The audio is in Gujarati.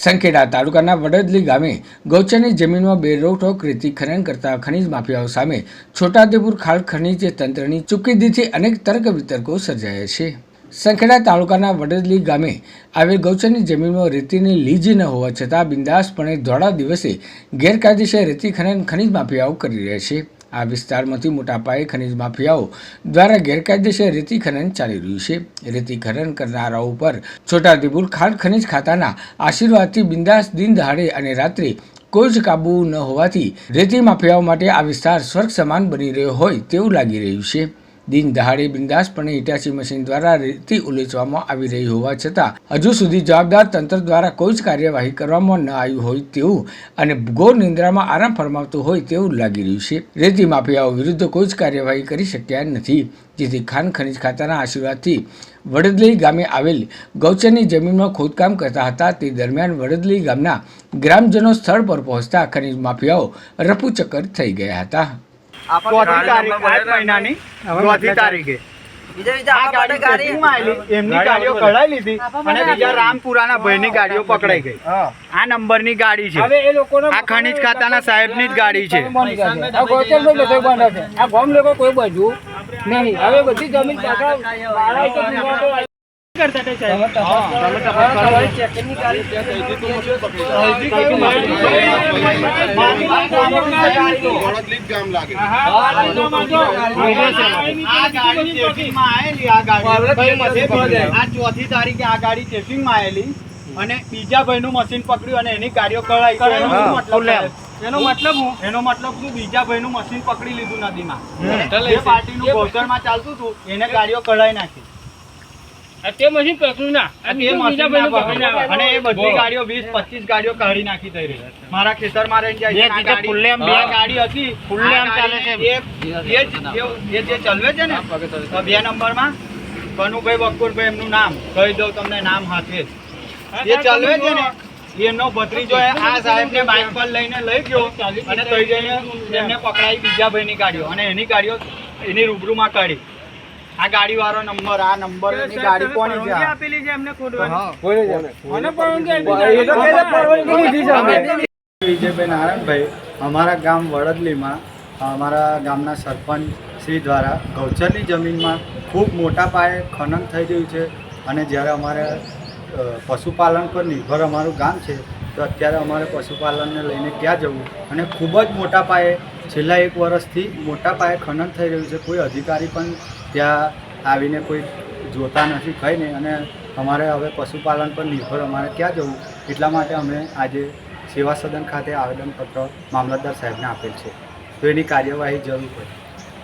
સંખેડા તાલુકાના વડદલી ગામે ગૌચરની જમીનમાં બેરોકટોક રેતી ખનન કરતા ખનીજ માફિયાઓ સામે છોટાઉદેપુર ખાણ ખનીજ તંત્રની ચૂકેદીથી અનેક તર્ક વિતર્કો સર્જાયા છે। સંખેડા તાલુકાના વડદલી ગામે આવેલ ગૌચરની જમીનમાં રેતીની લીજ ન હોવા છતાં બિંદાસપણે ધોળા દિવસે ગેરકાયદેસર રેતી ખનન ખનીજ માફિયાઓ કરી રહ્યા છે। આ વિસ્તારમાંથી મોટા પાયે ખનીજ માફિયાઓ દ્વારા ગેરકાયદેસર રેતી ખનન ચાલી રહ્યું છે। રેતી ખનન કરનારાઓ પર છોટાઉદેપુર ખાણ ખનીજ ખાતાના આશીર્વાદથી બિંદાસ દિન દહાડે અને રાત્રે કોઈ જ કાબુ ન હોવાથી રેતી માફિયાઓ માટે આ વિસ્તાર સ્વર્ગ સમાન બની રહ્યો હોય તેવું લાગી રહ્યું છે। દિન દહાડે બિંદાસપણે હિટાચી મશીન દ્વારા રેતી ઉલેચવામાં આવી રહી હોવા છતાં હજુ સુધી જવાબદાર તંત્ર દ્વારા કોઈ જ કાર્યવાહી કરવામાં ન આવી હોય તેવું અને ઘોર નિંદ્રામાં આરામ ફરમાવતું હોય તેવું લાગી રહ્યું છે। રેતી માફિયાઓ વિરુદ્ધ કોઈ જ કાર્યવાહી કરી શક્યા નથી, જેથી ખાણ ખનીજ ખાતાના આશીર્વાદથી વડદલી ગામે આવેલ ગૌચરની જમીનમાં ખોદકામ કરતા હતા તે દરમિયાન વડદલી ગામના ગ્રામજનો સ્થળ પર પહોંચતા ખનીજ માફિયાઓ રફુચક્કર થઈ ગયા હતા। રામપુરાના ભાઈની ગાડીઓ પકડાઈ ગઈ। આ નંબરની ગાડી છે, આ ખનીજ ખાતાના સાહેબની જ ગાડી છે। ચોથી તારીખે આ ગાડી ચેકિંગમાં આવેલી અને બીજા ભાઈ નું મશીન પકડ્યું અને એની ગાડીઓ કઢાઈ। એનો મતલબ શું? બીજા ભાઈ નું મશીન પકડી લીધું નદીમાં, જે પાર્ટીનું ગૌચરમાં ચાલતું હતું એને ગાડીઓ કઢાઈ નાખી। તે મશીન પકડ્યું ના અને એ બધી ગાડીઓ 20-25 ગાડીઓ કાઢી નાખી થઈ રહી। મારા ખેતરમાં રહીને જાય છે ગાડી હતી એ જે ચલવે છે ને 2 નંબરમાં કનુભાઈ બકુરભાઈ એમનું નામ કહી દઉં તમને, નામ હાથે એ ચલવે છે ને એમનો ભત્રીજો આ સાહેબને બાઇક પર લઈને લઈ ગયો અને થઈ જઈને એમને પકડાઈ બીજા ભાઈની ગાડીઓ અને એની ગાડીઓ એની રૂબરૂમાં કાઢી। આ ગાડી વાળો નંબર, આ નંબર ની ગાડી કોની છે આપેલી છે એમને વિજયભાઈ નારાયણભાઈ અમારા ગામ વડદલીમાં અમારા ગામના સરપંચ શ્રી દ્વારા ગૌચરની જમીનમાં ખૂબ મોટા પાયે ખનન થઈ રહ્યું છે અને જ્યારે અમારે પશુપાલન પર નિર્ભર અમારું ગામ છે તો અત્યારે અમારે પશુપાલનને લઈને ક્યાં જવું અને ખૂબ જ મોટા પાયે છેલ્લા 1 વર્ષથી મોટા પાયે ખનન થઈ રહ્યું છે। કોઈ અધિકારી પણ ત્યાં આવીને કોઈ જોતા નથી, કંઈ નહીં, અને અમારે હવે પશુપાલન પર નિર્ભર અમારે ક્યાં જવું એટલા માટે અમે આજે સેવા સદન ખાતે આવેદનપત્ર મામલતદાર સાહેબને આપેલ છે, તો એની કાર્યવાહી જરૂર પડે।